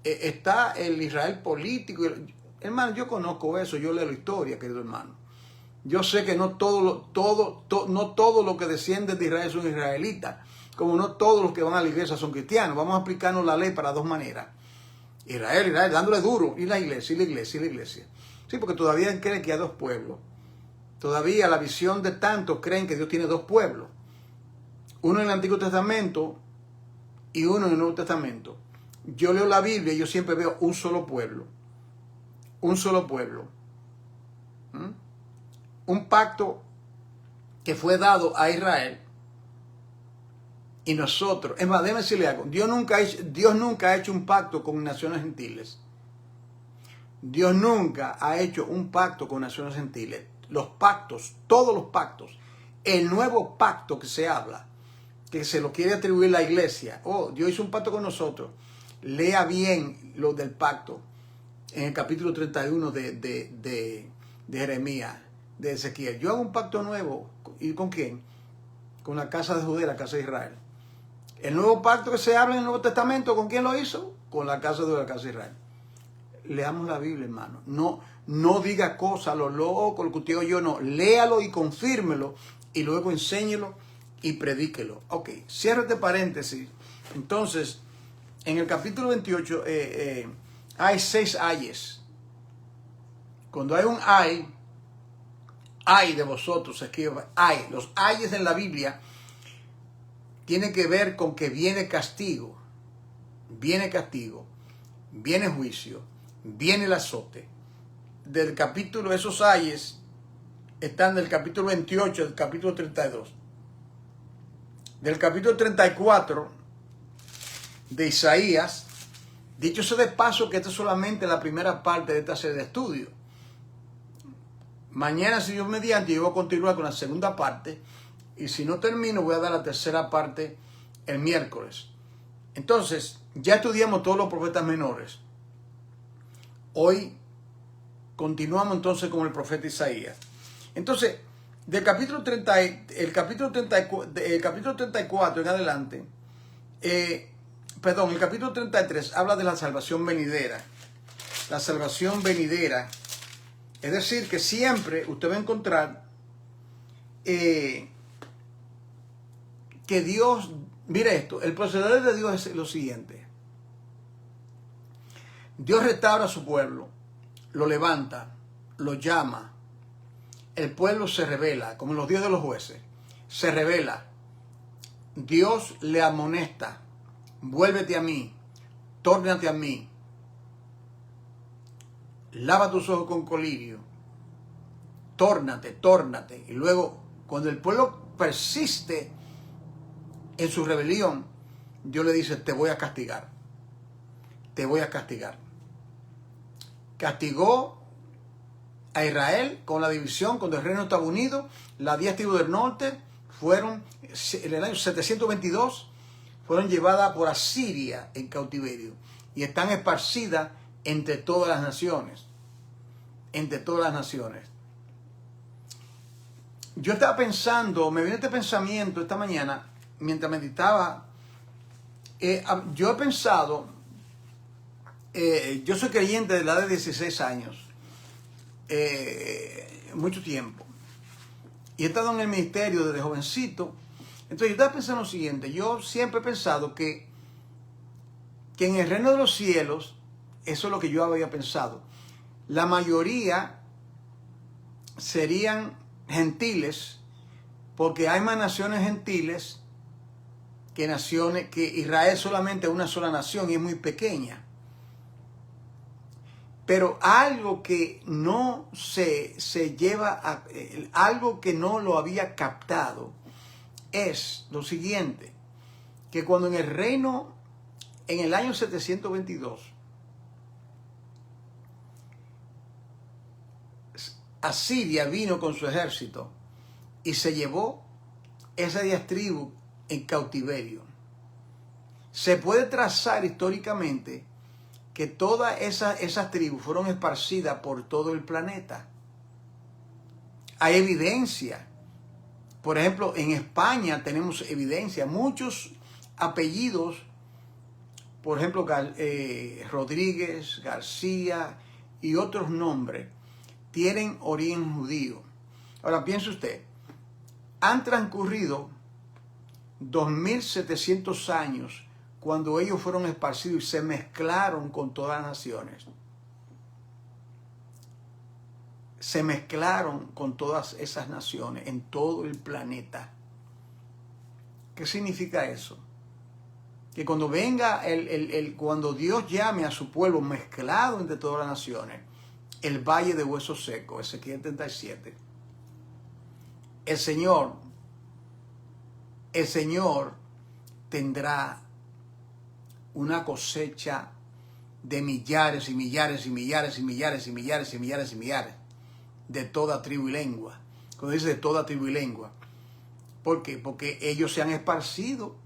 está el Israel político. Hermano, yo conozco eso, yo leo la historia, querido hermano. Yo sé que no todo lo que desciende de Israel son israelitas, como no todos los que van a la iglesia son cristianos. Vamos a aplicarnos la ley para dos maneras. Israel, dándole duro, y la iglesia. Sí, porque todavía creen que hay dos pueblos. Todavía la visión de tantos creen que Dios tiene dos pueblos. Uno en el Antiguo Testamento y uno en el Nuevo Testamento. Yo leo la Biblia y yo siempre veo un solo pueblo. Un solo pueblo. Un pacto que fue dado a Israel. Y nosotros, es más, déjame decirle algo. Dios nunca ha hecho un pacto con naciones gentiles. Dios nunca ha hecho un pacto con naciones gentiles. Los pactos, todos los pactos, el nuevo pacto que se habla, que se lo quiere atribuir la iglesia. Oh, Dios hizo un pacto con nosotros. Lea bien lo del pacto en el capítulo 31 de Jeremías, de Ezequiel. Yo hago un pacto nuevo. ¿Y con quién? Con la casa de Judá, la casa de Israel. El nuevo pacto que se habla en el Nuevo Testamento, ¿con quién lo hizo? Con la casa de Judá, la casa de Israel. Leamos la Biblia, hermano. No diga cosas a lo loco, lo que usted oyó, no. Léalo y confírmelo y luego enséñelo y predíquelo. Ok, cierro este paréntesis. Entonces, en el capítulo 28 hay 6 ayes. Cuando hay un ay de vosotros, se escribe ay. Los ayes en la Biblia tienen que ver con que viene castigo, viene juicio, viene el azote. Del capítulo, esos ayes están del capítulo 28 al capítulo 32. Del capítulo 34 de Isaías, dicho sea de paso que esta es solamente la primera parte de esta serie de estudios. Mañana, si Dios mediante, yo voy a continuar con la segunda parte. Y si no termino, voy a dar la tercera parte el miércoles. Entonces, ya estudiamos todos los profetas menores. Hoy continuamos entonces con el profeta Isaías. Entonces, del capítulo 34 en adelante, el capítulo 33 habla de la salvación venidera. La salvación venidera. Es decir, que siempre usted va a encontrar que Dios, mire esto, el proceder de Dios es lo siguiente. Dios restaura a su pueblo, lo levanta, lo llama. El pueblo se rebela, como en los días de los jueces, se rebela. Dios le amonesta, vuélvete a mí, tórnate a mí. Lava tus ojos con colirio, tórnate. Y luego, cuando el pueblo persiste en su rebelión, Dios le dice, te voy a castigar. Castigó a Israel con la división, cuando el reino estaba unido. Las 10 tribus del norte fueron, en el año 722, fueron llevadas por Asiria en cautiverio y están esparcidas entre todas las naciones. Entre todas las naciones. Yo estaba pensando, me vino este pensamiento esta mañana, mientras meditaba. Yo he pensado, yo soy creyente de la edad de 16 años, mucho tiempo. Y he estado en el ministerio desde jovencito. Entonces yo estaba pensando lo siguiente, yo siempre he pensado que en el reino de los cielos, eso es lo que yo había pensado, la mayoría serían gentiles, porque hay más naciones gentiles que naciones, que Israel solamente es una sola nación y es muy pequeña. Pero algo que no se lleva a, algo que no lo había captado es lo siguiente, que cuando en el reino, en el año 722, Asiria vino con su ejército y se llevó esas 10 tribus en cautiverio. Se puede trazar históricamente que todas esas tribus fueron esparcidas por todo el planeta. Hay evidencia. Por ejemplo, en España tenemos evidencia. Muchos apellidos, por ejemplo, Rodríguez, García y otros nombres, tienen origen judío. Ahora piense usted, han transcurrido 2700 años cuando ellos fueron esparcidos y se mezclaron con todas las naciones. Se mezclaron con todas esas naciones en todo el planeta. ¿Qué significa eso? Que cuando venga cuando Dios llame a su pueblo mezclado entre todas las naciones, el valle de huesos secos, Ezequiel 37, el Señor tendrá una cosecha de millares y millares y millares y millares y millares y millares y millares de toda tribu y lengua. Cuando dice de toda tribu y lengua, ¿por qué? Porque ellos se han esparcido.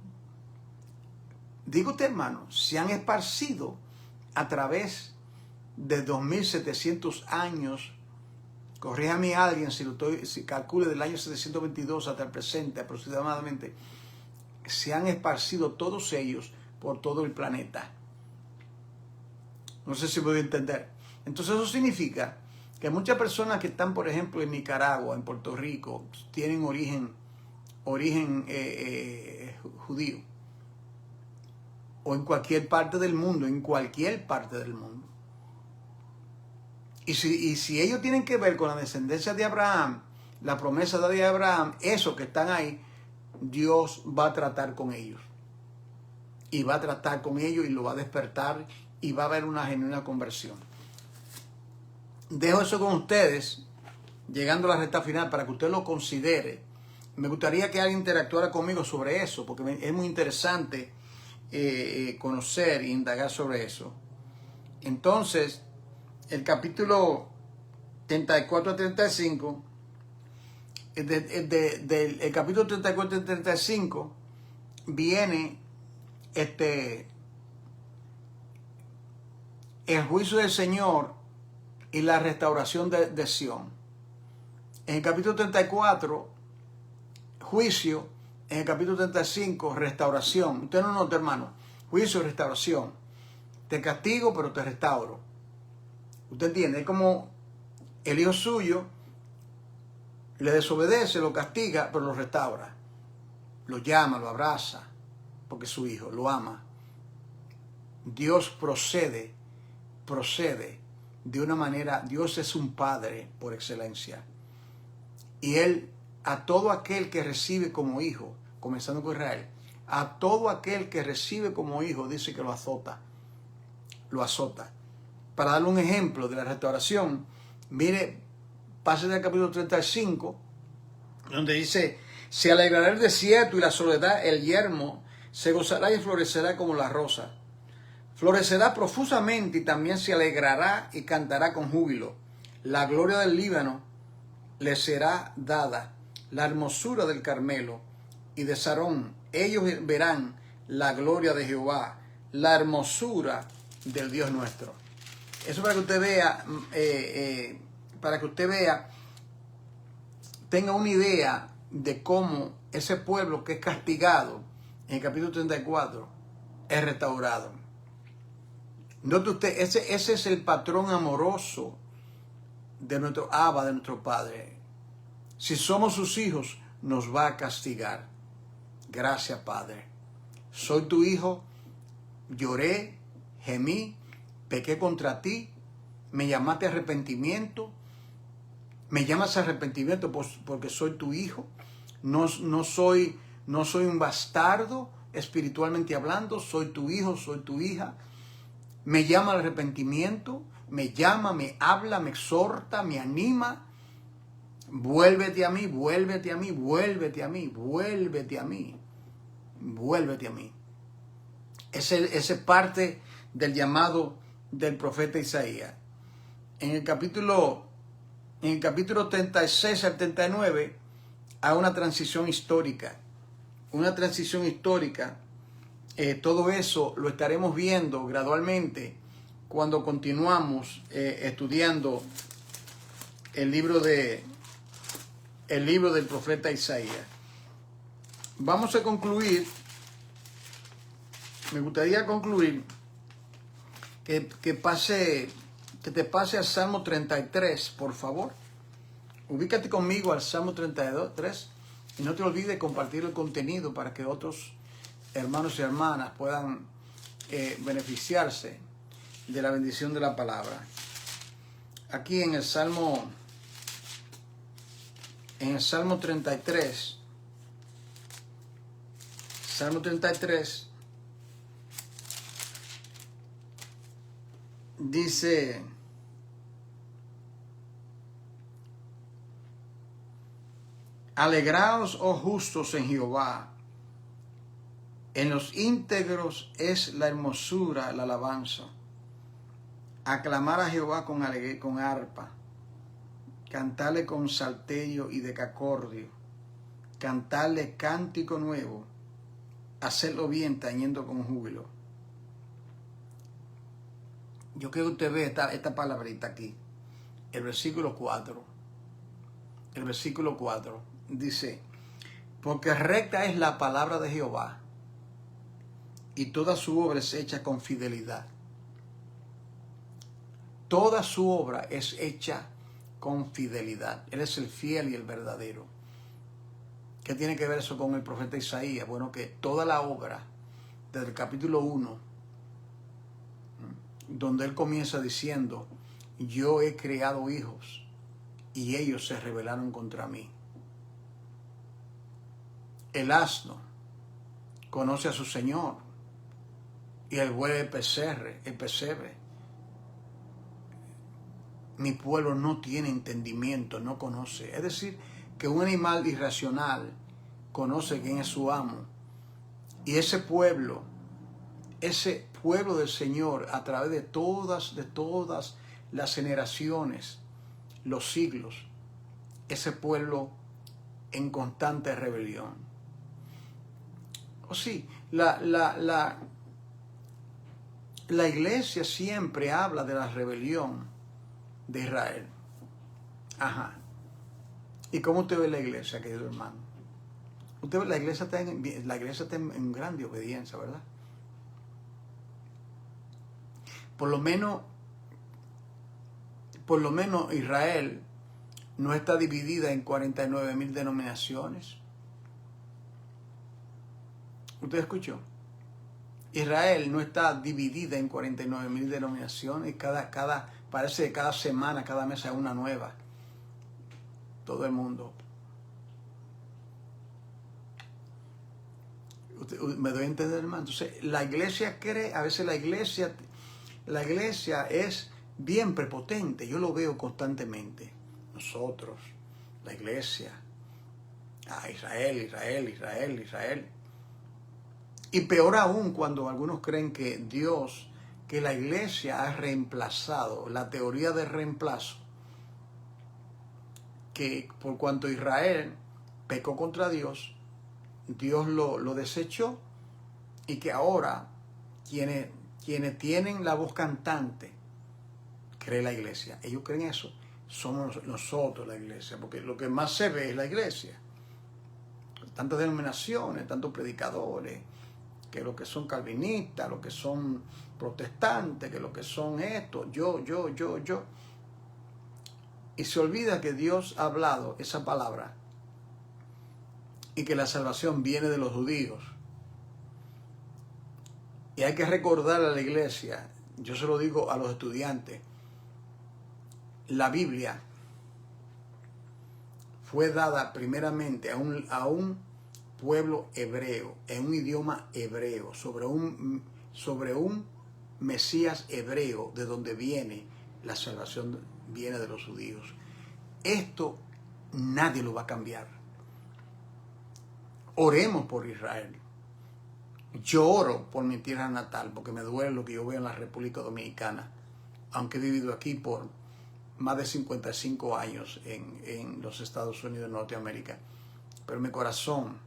Digo usted, hermano, se han esparcido a través de 2700 años. Corríjame a alguien si calcule del año 722 hasta el presente aproximadamente. Se han esparcido todos ellos por todo el planeta. No sé si voy a entender. Entonces eso significa que muchas personas que están, por ejemplo, en Nicaragua, en Puerto Rico, tienen origen judío. O en cualquier parte del mundo, Y si ellos tienen que ver con la descendencia de Abraham, la promesa de Abraham, esos que están ahí, Dios va a tratar con ellos. Y va a tratar con ellos y lo va a despertar y va a haber una genuina conversión. Dejo eso con ustedes, llegando a la recta final, para que usted lo considere. Me gustaría que alguien interactuara conmigo sobre eso, porque es muy interesante conocer e indagar sobre eso. Entonces, el capítulo 34 a 35, el capítulo 34 a 35 viene el juicio del Señor y la restauración de Sión. En el capítulo 34, juicio. En el capítulo 35, restauración. Usted no nota, hermano. Juicio y restauración. Te castigo, pero te restauro. ¿Usted entiende? Es como el hijo suyo le desobedece, lo castiga, pero lo restaura. Lo llama, lo abraza, porque es su hijo, lo ama. Dios procede de una manera. Dios es un padre por excelencia. Y Él, a todo aquel que recibe como hijo, comenzando con Israel, a todo aquel que recibe como hijo, dice que lo azota. Para darle un ejemplo de la restauración, mire, pase del capítulo 35, donde dice: se alegrará el desierto y la soledad, el yermo, se gozará y florecerá como la rosa. Florecerá profusamente y también se alegrará y cantará con júbilo. La gloria del Líbano le será dada, la hermosura del Carmelo y de Sarón. Ellos verán la gloria de Jehová, la hermosura del Dios nuestro. Eso para que usted vea, tenga una idea de cómo ese pueblo que es castigado en el capítulo 34 es restaurado. Note usted, ese es el patrón amoroso de nuestro Abba, de nuestro Padre. Si somos sus hijos, nos va a castigar. Gracias, Padre. Soy tu hijo, lloré, gemí, pequé contra ti, me llamaste a arrepentimiento, me llamas a arrepentimiento porque soy tu hijo, no soy un bastardo espiritualmente hablando, soy tu hijo, soy tu hija, me llama al arrepentimiento, me llama, me habla, me exhorta, me anima, vuélvete a mí, vuélvete a mí, vuélvete a mí, vuélvete a mí, vuélvete a mí. Ese es parte del llamado del profeta Isaías. En el capítulo 36 al 39 hay una transición histórica. Una transición histórica. Todo eso lo estaremos viendo gradualmente cuando continuamos estudiando el libro del profeta Isaías. Vamos a concluir. Me gustaría concluir que te pase al Salmo 33, por favor. Ubícate conmigo al Salmo 33 y no te olvides compartir el contenido para que otros hermanos y hermanas puedan beneficiarse de la bendición de la palabra. Aquí en el Salmo 33, Salmo 33 dice: alegraos, oh justos, en Jehová. En los íntegros es la hermosura, la alabanza. Aclamar a Jehová con arpa. Cantarle con salterio y decacordio. Cantarle cántico nuevo. Hacerlo bien tañendo con júbilo. Yo quiero que usted vea esta palabrita aquí. El versículo 4. El versículo 4 dice: porque recta es la palabra de Jehová, y toda su obra es hecha con fidelidad. Toda su obra es hecha con fidelidad. Él es el fiel y el verdadero. ¿Qué tiene que ver eso con el profeta Isaías? Bueno, que toda la obra, desde el capítulo 1, donde él comienza diciendo: yo he creado hijos y ellos se rebelaron contra mí. El asno conoce a su señor y el buey el pesebre. Mi pueblo no tiene entendimiento, no conoce. Es decir, que un animal irracional conoce quién es su amo. Y ese pueblo del Señor, a través de todas las generaciones, los siglos, ese pueblo en constante rebelión. Sí, la iglesia siempre habla de la rebelión de Israel. Ajá. ¿Y cómo usted ve la iglesia, querido hermano? Usted ve, la iglesia está en grande obediencia, ¿verdad? Por lo menos Israel no está dividida en 49,000 denominaciones. ¿Usted escuchó? Israel no está dividida en 49,000 denominaciones. Parece que cada semana, cada mes hay una nueva. Todo el mundo. ¿Me doy a entender, hermano? Entonces, la iglesia cree, a veces la iglesia es bien prepotente. Yo lo veo constantemente. Nosotros, la iglesia. Israel. Y peor aún cuando algunos creen que la iglesia ha reemplazado, la teoría de reemplazo, que por cuanto Israel pecó contra Dios, Dios lo desechó y que ahora quienes tienen la voz cantante cree la iglesia. Ellos creen eso. Somos nosotros la iglesia, porque lo que más se ve es la iglesia. Tantas denominaciones, tantos predicadores, que lo que son calvinistas, lo que son protestantes, que lo que son esto, yo. Y se olvida que Dios ha hablado esa palabra y que la salvación viene de los judíos. Y hay que recordar a la iglesia, yo se lo digo a los estudiantes, la Biblia fue dada primeramente a un pueblo hebreo, en un idioma hebreo, sobre un Mesías hebreo, de donde viene la salvación, viene de los judíos. Esto nadie lo va a cambiar. Oremos por Israel. Yo oro por mi tierra natal, porque me duele lo que yo veo en la República Dominicana, aunque he vivido aquí por más de 55 años en los Estados Unidos de Norteamérica. Pero mi corazón,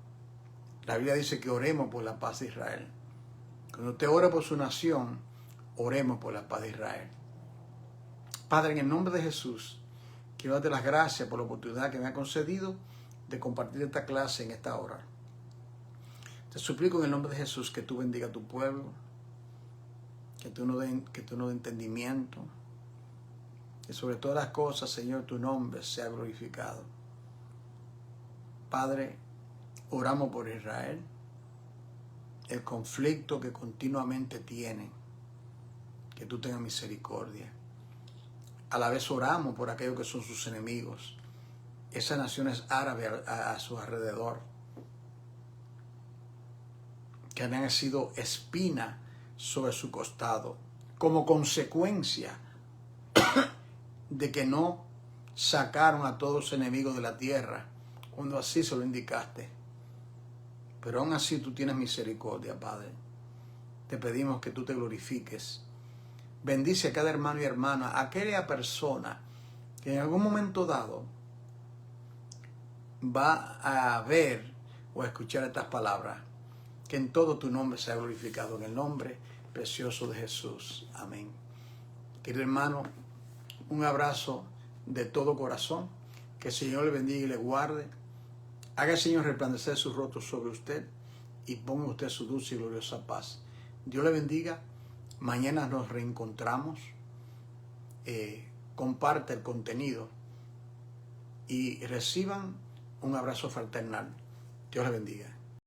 la Biblia dice que oremos por la paz de Israel. Cuando usted ora por su nación, oremos por la paz de Israel. Padre, en el nombre de Jesús, quiero darte las gracias por la oportunidad que me ha concedido de compartir esta clase en esta hora. Te suplico en el nombre de Jesús que tú bendiga a tu pueblo, que tú nos dé entendimiento, que sobre todas las cosas, Señor, tu nombre sea glorificado. Padre, oramos por Israel, el conflicto que continuamente tienen, que tú tengas misericordia. A la vez oramos por aquellos que son sus enemigos, esas naciones árabes a su alrededor, que han sido espina sobre su costado, como consecuencia de que no sacaron a todos los enemigos de la tierra, cuando así se lo indicaste. Pero aún así tú tienes misericordia, Padre. Te pedimos que tú te glorifiques. Bendice a cada hermano y hermana, a aquella persona que en algún momento dado va a ver o a escuchar estas palabras. Que en todo tu nombre sea glorificado, en el nombre precioso de Jesús. Amén. Querido hermano, un abrazo de todo corazón. Que el Señor le bendiga y le guarde. Haga el Señor resplandecer su rostro sobre usted y ponga en usted su dulce y gloriosa paz. Dios le bendiga. Mañana nos reencontramos. Comparte el contenido y reciban un abrazo fraternal. Dios le bendiga.